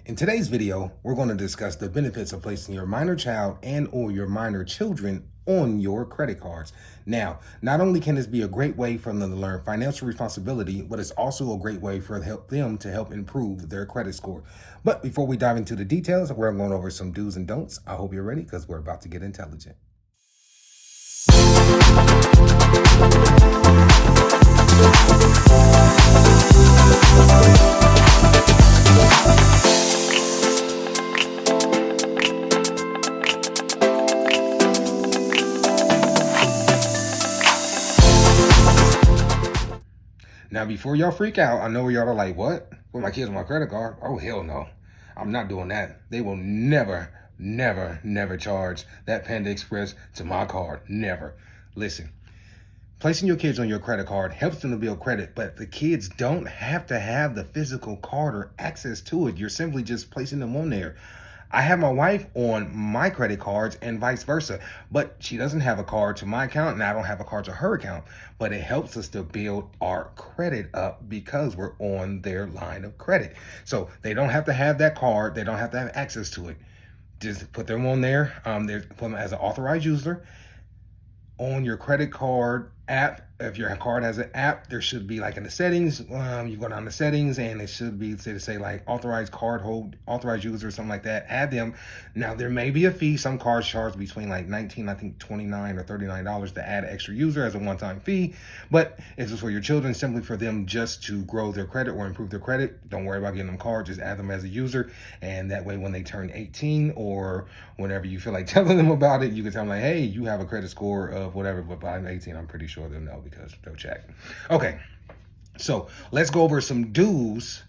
In today's video, we're going to discuss the benefits of placing your minor child and or your minor children on your credit cards. Now, not only can this be a great way for them to learn financial responsibility, but it's also a great way for them to help improve their credit score. But before we dive into the details, we're going over some do's and don'ts. I hope you're ready because we're about to get intelligent. Now, before y'all freak out, I know y'all are like, what? Put my kids on my credit card? Oh, hell no. I'm not doing that. They will never, never charge that Panda Express to my card. Never. Listen, placing your kids on your credit card helps them to build credit, but the kids don't have to have the physical card or access to it. You're simply just placing them on there. I have my wife on my credit cards and vice versa, but she doesn't have a card to my account and I don't have a card to her account. But it helps us to build our credit up because we're on their line of credit. So they don't have to have that card. They don't have to have access to it. Just put them on there. Put them as an authorized user on your credit card app. If your card has an app, there should be like in the settings, you go down to settings and it should be say like authorized card hold, authorized user or something like that. Add them. Now there may be a fee. Some cards charge between like $19, I think $29 or $39 to add an extra user as a one-time fee. But if it's for your children, simply for them just to grow their credit or improve their credit, don't worry about getting them cards, just add them as a user. And that way when they turn 18 or whenever you feel like telling them about it, you can tell them like, hey, you have a credit score of whatever, but by 18, I'm pretty sure they'll know because they'll check. Okay, so let's go over some do's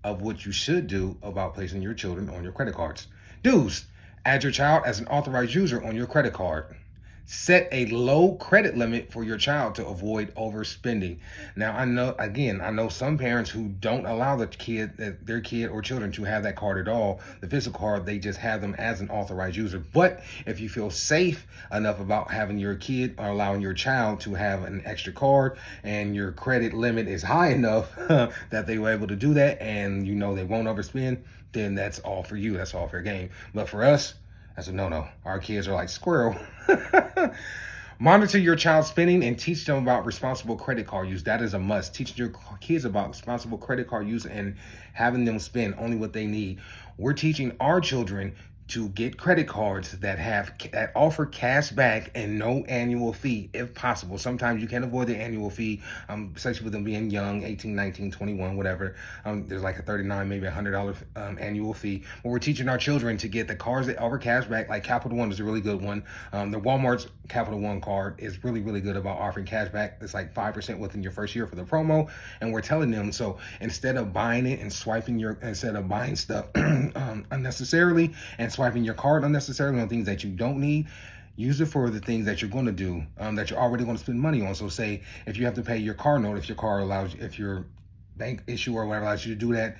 of what you should do about placing your children on your credit cards. Do's: add your child as an authorized user on your credit card. Set a low credit limit for your child to avoid overspending. Now, I know some parents who don't allow their kid or children to have that card at all, the physical card. They just have them as an authorized user. But if you feel safe enough about having your kid or allowing your child to have an extra card and your credit limit is high enough that they were able to do that and you know they won't overspend, then that's all for you. That's all fair game. But for us, that's a no-no. Our kids are like squirrel. Monitor your child's spending and teach them about responsible credit card use. That is a must. Teaching your kids about responsible credit card use and having them spend only what they need. We're teaching our children to get credit cards that offer cash back and no annual fee if possible. Sometimes you can avoid the annual fee, especially with them being young, 18, 19, 21, whatever. There's like a $39, maybe $100 annual fee. But we're teaching our children to get the cards that offer cash back, like Capital One is a really good one. The Walmart's Capital One card is really good about offering cash back. It's like 5% within your first year for the promo. And we're telling them, so instead of buying it and instead of buying stuff unnecessarily and swiping your card unnecessarily on things that you don't need, use it for the things that you're going to do, that you're already going to spend money on. So say if you have to pay your car note, if your bank issue or whatever allows you to do that,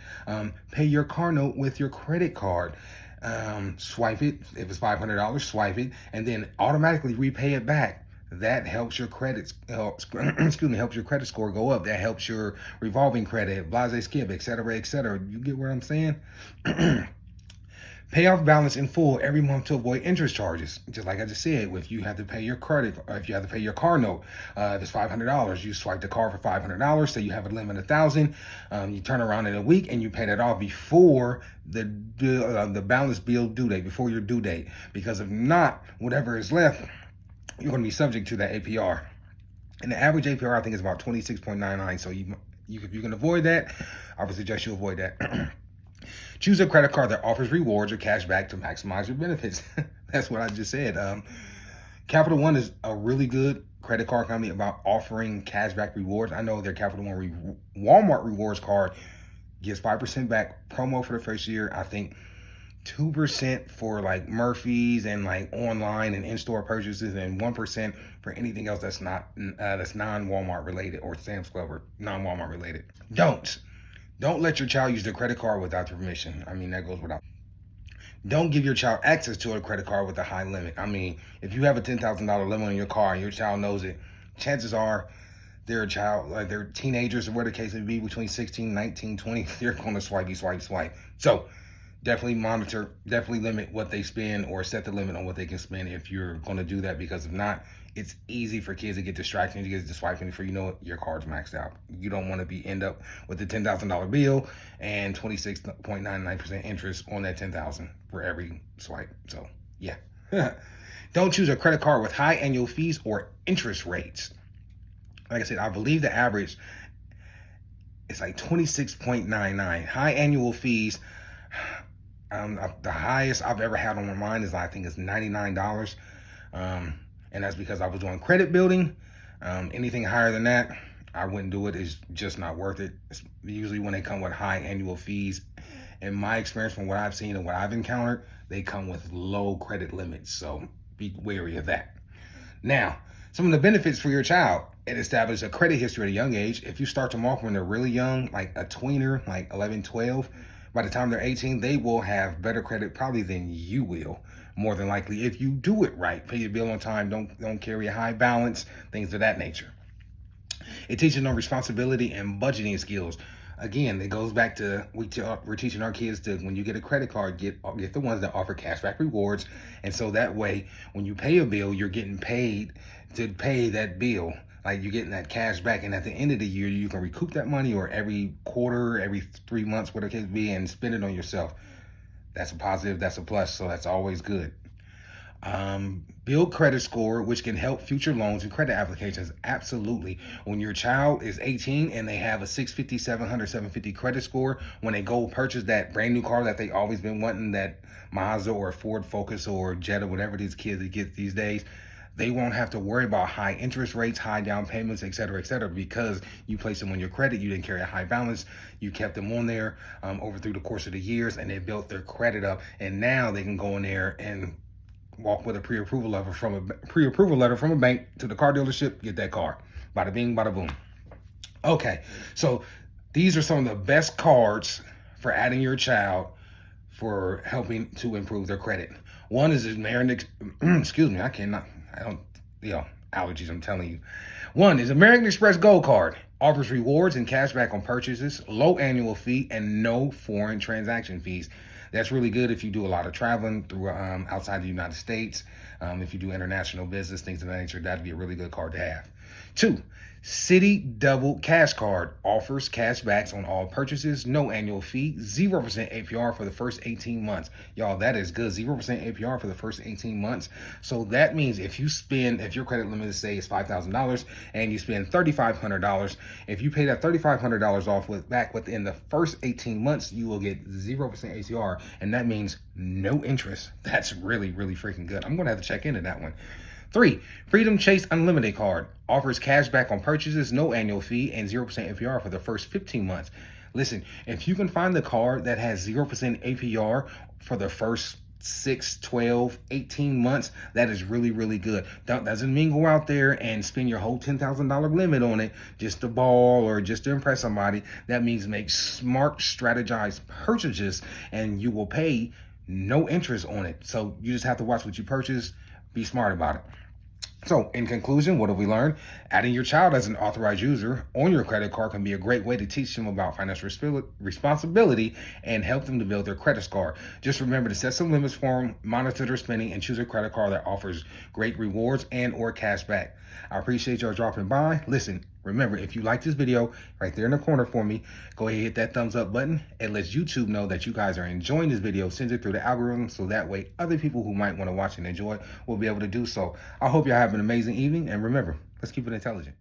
pay your car note with your credit card. Swipe it. If it's $500, swipe it and then automatically repay it back. That helps your helps your credit score go up. That helps your revolving credit, blase skip, et cetera, et cetera. You get what I'm saying? Pay off balance in full every month to avoid interest charges. Just like I just said, if you have to pay your if you have to pay your car note, if it's $500, you swipe the card for $500. So you have a limit of $1,000. You turn around in a week and you pay that off before the balance bill due date, before your due date. Because if not, whatever is left, you're going to be subject to that APR. And the average APR I think is about 26.99. So if you can avoid that, I would suggest you avoid that. Choose a credit card that offers rewards or cash back to maximize your benefits. That's what I just said. Capital One is a really good credit card company about offering cash back rewards. I know their Capital One Walmart rewards card gives 5% back promo for the first year. I think 2% for like Murphy's and like online and in-store purchases, and 1% for anything else that's non-Walmart related or Sam's Club or non-Walmart related. Don't let your child use their credit card without their permission. I mean, that goes without. Don't give your child access to a credit card with a high limit. I mean, if you have a $10,000 limit on your car and your child knows it, chances are they're a child, like they're teenagers or whatever the case may be, between 16, 19, 20, they're going to swipe. So definitely monitor, definitely limit what they spend or set the limit on what they can spend if you're going to do that, because if not, it's easy for kids to get distracted. You get to swiping before you know it, your card's maxed out. You don't want to end up with a $10,000 bill and 26.99% interest on that 10,000 for every swipe. So yeah. Don't choose a credit card with high annual fees or interest rates. Like I said, I believe the average is like 26.99. High annual fees. The highest I've ever had on my mind is, I think, is $99. And that's because I was doing credit building. Anything higher than that, I wouldn't do it. It's just not worth it. It's usually when they come with high annual fees, in my experience, from what I've seen and what I've encountered, they come with low credit limits. So be wary of that. Now, some of the benefits for your child: it establishes a credit history at a young age. If you start them off when they're really young, like a tweener, like 11, 12, by the time they're 18, they will have better credit probably than you will, more than likely, if you do it right. Pay your bill on time, don't carry a high balance, things of that nature. It teaches them responsibility and budgeting skills. Again, it goes back to we're teaching our kids to, when you get a credit card, get the ones that offer cashback rewards, and so that way, when you pay a bill, you're getting paid to pay that bill. Like, you're getting that cash back, and at the end of the year, you can recoup that money, or every quarter, every 3 months, whatever the case be, and spend it on yourself. That's a positive, that's a plus, so that's always good. Build credit score, which can help future loans and credit applications. Absolutely. When your child is 18 and they have a 650, 700, 750 credit score, when they go purchase that brand new car that they always been wanting, that Mazda or Ford Focus or Jetta, whatever these kids get these days, they won't have to worry about high interest rates, high down payments, et cetera, because you placed them on your credit. You didn't carry a high balance. You kept them on there over through the course of the years, and they built their credit up. And now they can go in there and walk with a pre-approval letter from a bank to the car dealership, get that car. Bada bing, bada boom. Okay, so these are some of the best cards for adding your child for helping to improve their credit. One is American, excuse me, allergies, I'm telling you. One is American Express Gold Card. Offers rewards and cash back on purchases, low annual fee, and no foreign transaction fees. That's really good if you do a lot of traveling through outside the United States. If you do international business, things of that nature, that'd be a really good card to have. 2, City Double Cash Card. Offers cash backs on all purchases, no annual fee, 0% APR for the first 18 months. Y'all, that is good. 0% APR for the first 18 months. So that means if your credit limit, say, is $5,000 and you spend $3,500, if you pay that $3,500 off back within the first 18 months, you will get 0% APR, and that means no interest. That's really, really freaking good. I'm going to have to check into that one. 3, Freedom Chase Unlimited Card. Offers cash back on purchases, no annual fee, and 0% APR for the first 15 months. Listen, if you can find the card that has 0% APR for the first 6, 12, 18 months, that is really, really good. That doesn't mean go out there and spend your whole $10,000 limit on it just to ball or just to impress somebody. That means make smart, strategized purchases, and you will pay no interest on it. So you just have to watch what you purchase. Be smart about it. So, in conclusion, what have we learned? Adding your child as an authorized user on your credit card can be a great way to teach them about financial responsibility and help them to build their credit score. Just remember to set some limits for them, monitor their spending, and choose a credit card that offers great rewards and or cash back. I appreciate y'all dropping by. Listen, remember, if you like this video, right there in the corner for me, go ahead and hit that thumbs up button. It lets YouTube know that you guys are enjoying this video, sends it through the algorithm, so that way other people who might want to watch and enjoy it will be able to do so. I hope y'all have an amazing evening, and remember, let's keep it intelligent.